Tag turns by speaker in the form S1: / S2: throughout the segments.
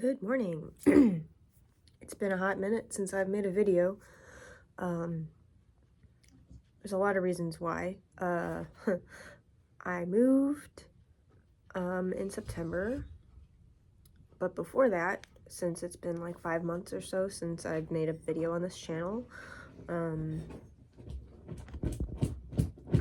S1: Good morning. It's been a hot minute since I've made a video. There's a lot of reasons why. I moved in September, but before that, since it's been like 5 months or so since I've made a video on this channel, I'm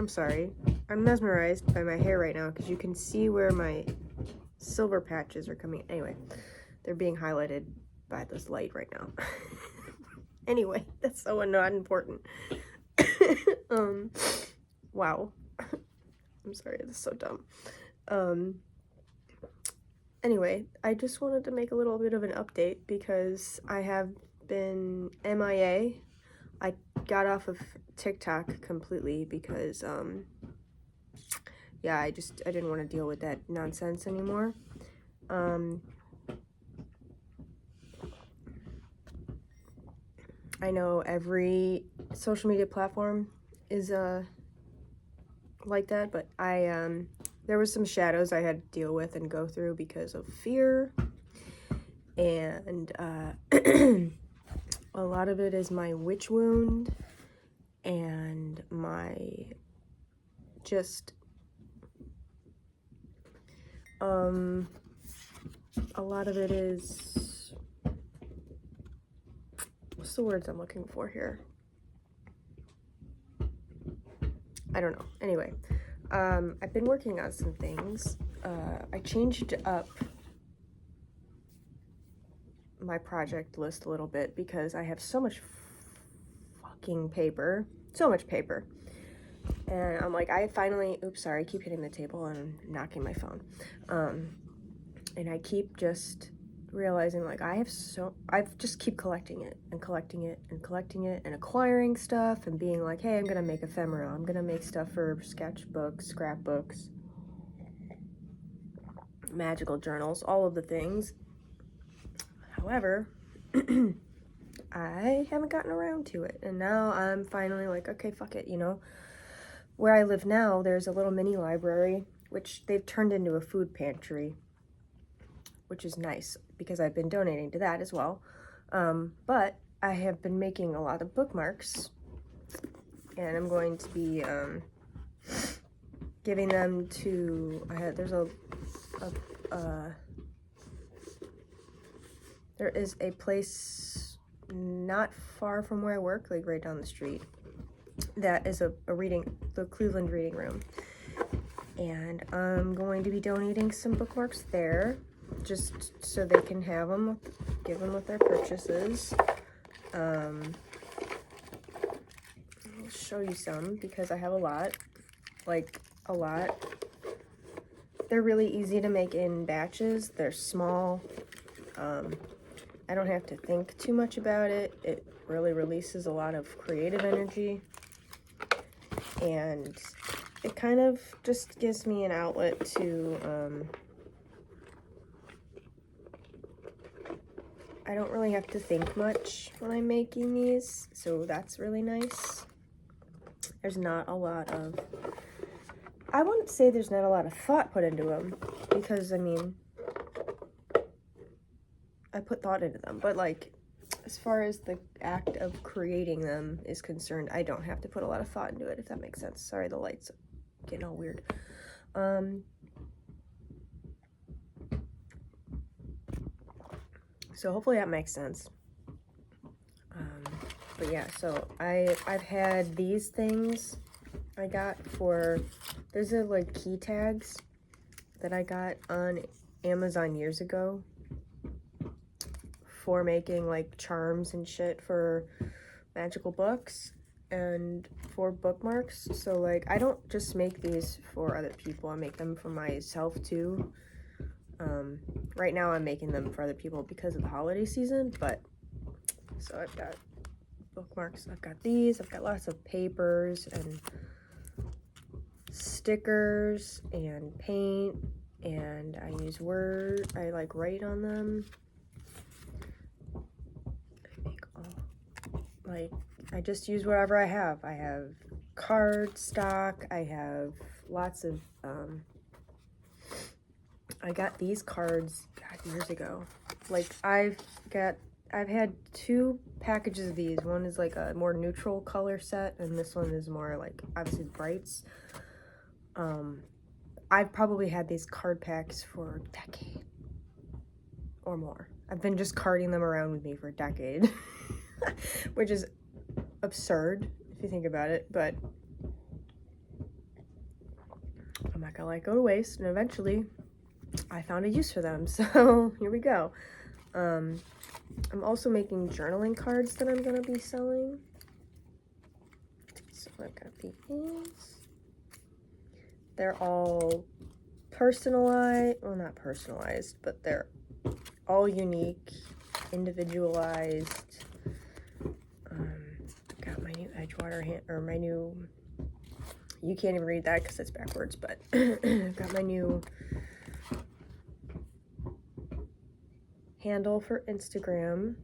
S1: sorry. I'm mesmerized by my hair right now because you can see where my silver patches are coming. Anyway, they're being highlighted by this light right now. Anyway, that's so not important. Wow. I'm sorry, that's so dumb. Anyway, I just wanted to make a little bit of an update because I have been MIA. I got off of TikTok completely because, yeah, I didn't want to deal with that nonsense anymore. I know every social media platform is like that, but there was some shadows I had to deal with and go through because of fear, and a lot of it is my witch wound and my just a lot of it is, what's the words I'm looking for here? I don't know. Anyway, I've been working on some things. I changed up my project list a little bit because I have so much fucking paper. So much paper. And I'm like, I finally, oops, sorry, I keep hitting the table and knocking my phone. And I keep just realizing, like, I just keep collecting it and collecting it and collecting it and acquiring stuff and being like, hey, I'm gonna make ephemera, I'm gonna make stuff for sketchbooks, scrapbooks, magical journals, all of the things. However, I haven't gotten around to it, and now I'm finally like, okay, fuck it, you know? Where I live now, there's a little mini library, which they've turned into a food pantry, which is nice because I've been donating to that as well. But I have been making a lot of bookmarks, and I'm going to be giving them to, there is a place not far from where I work, like right down the street, that is the Cleveland Reading Room. And I'm going to be donating some bookmarks there, just so they can have them, give them with their purchases. I'll show you some because I have a lot, like a lot. They're really easy to make in batches. They're small. I don't have to think too much about it. It really releases a lot of creative energy, and it kind of just gives me an outlet to, I don't really have to think much when I'm making these, so that's really nice. There's not a lot of, I wouldn't say there's not a lot of thought put into them, because, I mean, I put thought into them, but, like, as far as the act of creating them is concerned, I don't have to put a lot of thought into it, if that makes sense. Sorry, the light's getting all weird. So hopefully that makes sense. But yeah, so I've had these things I got for, there's a like key tags that I got on Amazon years ago for making like charms and shit for magical books and for bookmarks. So like I don't just make these for other people, I make them for myself too. Right now I'm making them for other people because of the holiday season, but so I've got bookmarks, I've got these, I've got lots of papers and stickers and paint, and I use Word, I like write on them. I make all, like, I just use whatever I have. I have card stock, I have lots of, I got these cards, God, years ago. Like, I've had 2 packages of these. One is like a more neutral color set, and this one is more like, obviously, brights. I've probably had these card packs for a decade or more. I've been just carting them around with me for a decade, which is absurd if you think about it, but I'm not gonna let it go to waste, and eventually I found a use for them, so here we go. I'm also making journaling cards that I'm gonna be selling. So I've got these. They're all personalized, well, not personalized, but they're all unique, individualized. I've got my new Edgewater hand, or my new, you can't even read that because it's backwards, but I've got my new handle for Instagram.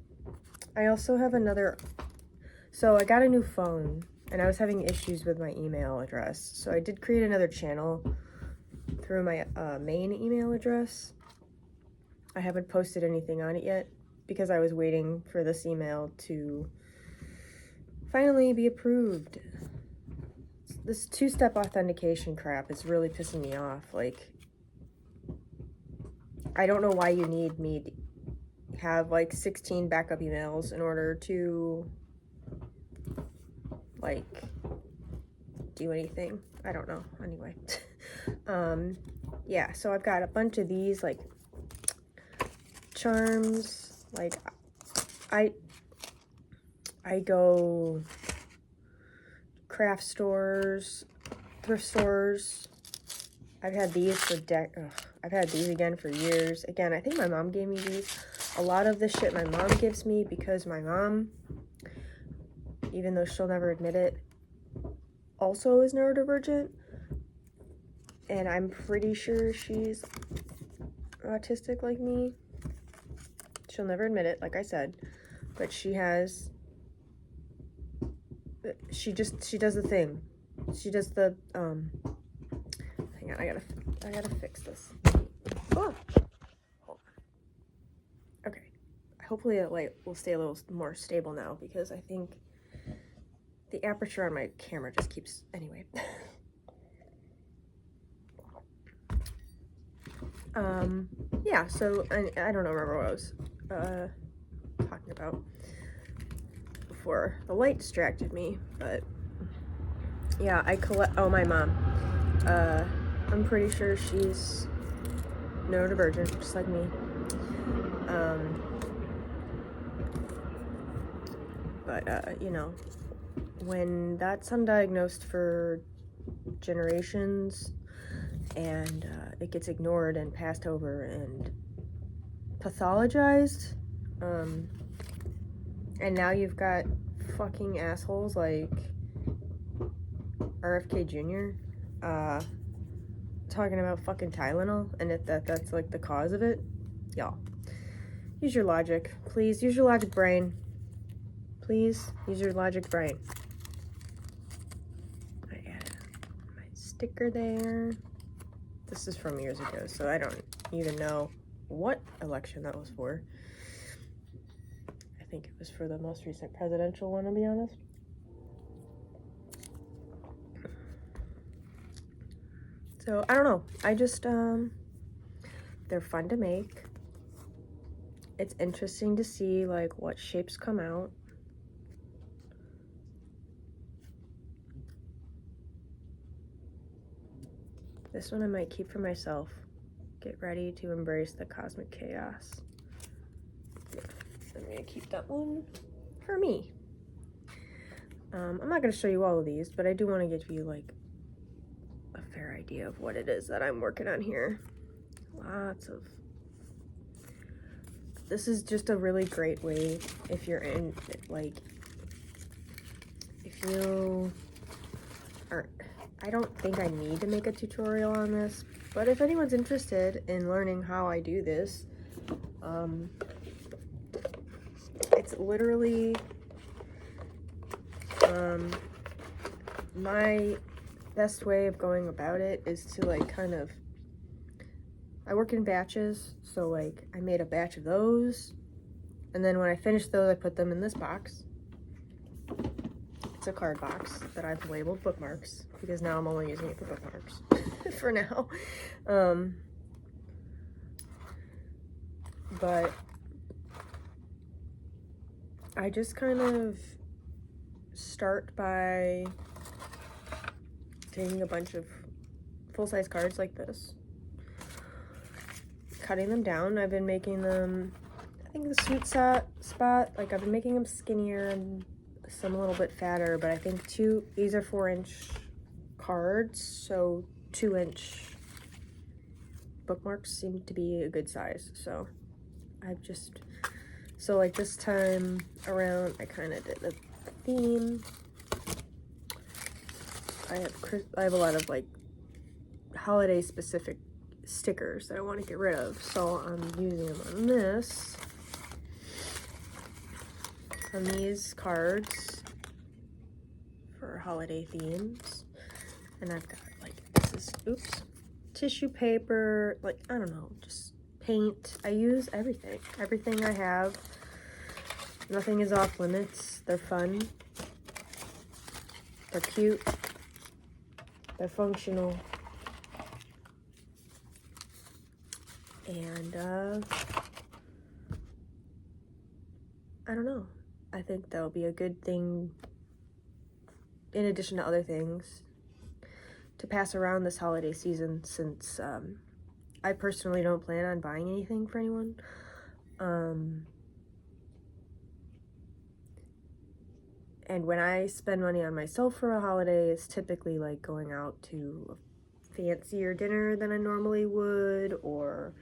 S1: I also have another So I got a new phone and I was having issues with my email address. So I did create another channel through my main email address. I haven't posted anything on it yet because I was waiting for this email to finally be approved. This two-step authentication crap is really pissing me off. Like, I don't know why you need me to have like 16 backup emails in order to like do anything. I don't know. Anyway. Yeah, so I've got a bunch of these like charms. Like I go craft stores, thrift stores. I've had these for I've had these again for years. Again, I think my mom gave me these. A lot of the shit my mom gives me because my mom, even though she'll never admit it, also is neurodivergent. And I'm pretty sure she's autistic like me. She'll never admit it, like I said. But she does the thing. She does the, hang on, I gotta fix this. Oh! Hold on. Okay. Hopefully the light will stay a little more stable now because I think the aperture on my camera just keeps, anyway. Yeah, so I don't remember what I was talking about before the light distracted me, but yeah, oh, my mom. I'm pretty sure she's neurodivergent, just like me. But you know, when that's undiagnosed for generations and it gets ignored and passed over and pathologized, and now you've got fucking assholes like RFK Jr. Talking about fucking Tylenol and that's like the cause of it. Y'all, use your logic. Please use your logic brain. Please use your logic brain. I added my sticker there. This is from years ago, so I don't even know what election that was for. I think it was for the most recent presidential one, to be honest. So, I don't know. I just, they're fun to make. It's interesting to see, like, what shapes come out. This one I might keep for myself. Get ready to embrace the cosmic chaos. I'm gonna keep that one for me. I'm not gonna show you all of these, but I do want to give you like a fair idea of what it is that I'm working on here. This is just a really great way if you're in, like, if you are, I don't think I need to make a tutorial on this, but if anyone's interested in learning how I do this, it's literally, my best way of going about it is to like kind of, I work in batches, so like I made a batch of those, and then when I finished those I put them in this box. It's a card box that I've labeled bookmarks because now I'm only using it for bookmarks for now. But I just kind of start by taking a bunch of full-size cards like this, cutting them down. I've been making them, I think the sweet spot, like I've been making them skinnier and some a little bit fatter, but I think these are 4-inch cards, so 2-inch bookmarks seem to be a good size. So so like this time around, I kind of did a theme. I have a lot of like holiday specific stickers that I want to get rid of, so I'm using them on these cards. for holiday themes. And I've got like, this is, oops, tissue paper, like, I don't know, just paint. I use everything. Everything I have. Nothing is off limits. They're fun. They're cute. They're functional. And, I don't know. I think that'll be a good thing, in addition to other things, to pass around this holiday season, since, I personally don't plan on buying anything for anyone. And when I spend money on myself for a holiday, it's typically like going out to a fancier dinner than I normally would, or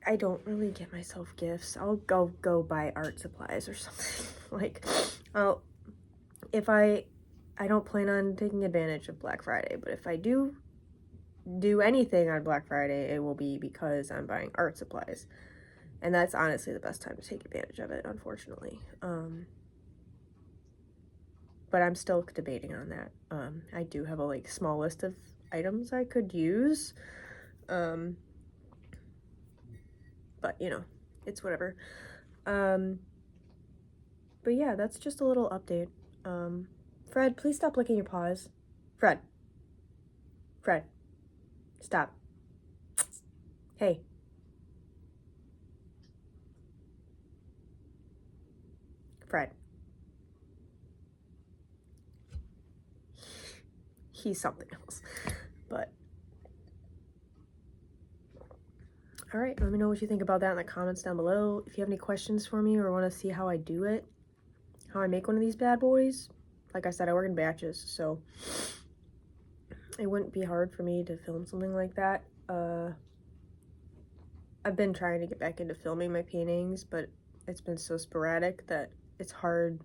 S1: I don't really get myself gifts. I'll go buy art supplies or something. Like, if I don't plan on taking advantage of Black Friday, but if I do anything on Black Friday, it will be because I'm buying art supplies. And that's honestly the best time to take advantage of it, unfortunately. But I'm still debating on that. I do have a like small list of items I could use. But you know, it's whatever. But yeah, that's just a little update. Fred, please stop licking your paws. Fred, stop. Hey. Fred. He's something else. But all right, let me know what you think about that in the comments down below. If you have any questions for me or want to see how I do it, how I make one of these bad boys, like I said, I work in batches, so it wouldn't be hard for me to film something like that. I've been trying to get back into filming my paintings, but it's been so sporadic that it's hard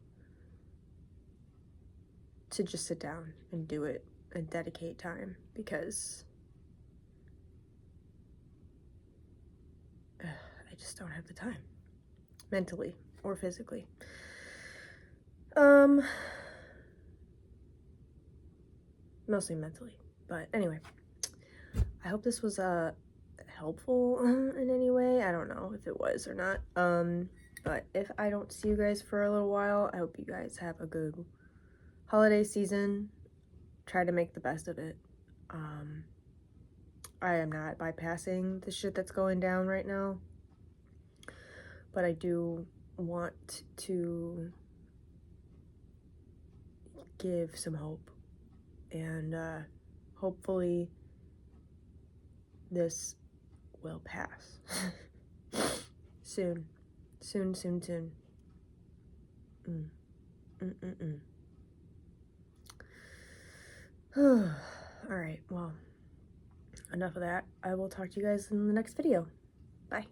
S1: to just sit down and do it and dedicate time, because I just don't have the time, mentally or physically. Mostly mentally, but anyway, I hope this was helpful in any way. I don't know if it was or not. But if I don't see you guys for a little while, I hope you guys have a good holiday season. Try to make the best of it. I am not bypassing the shit that's going down right now, but I do want to give some hope, and hopefully this will pass soon. All right, well, enough of that. I will talk to you guys in the next video. Bye.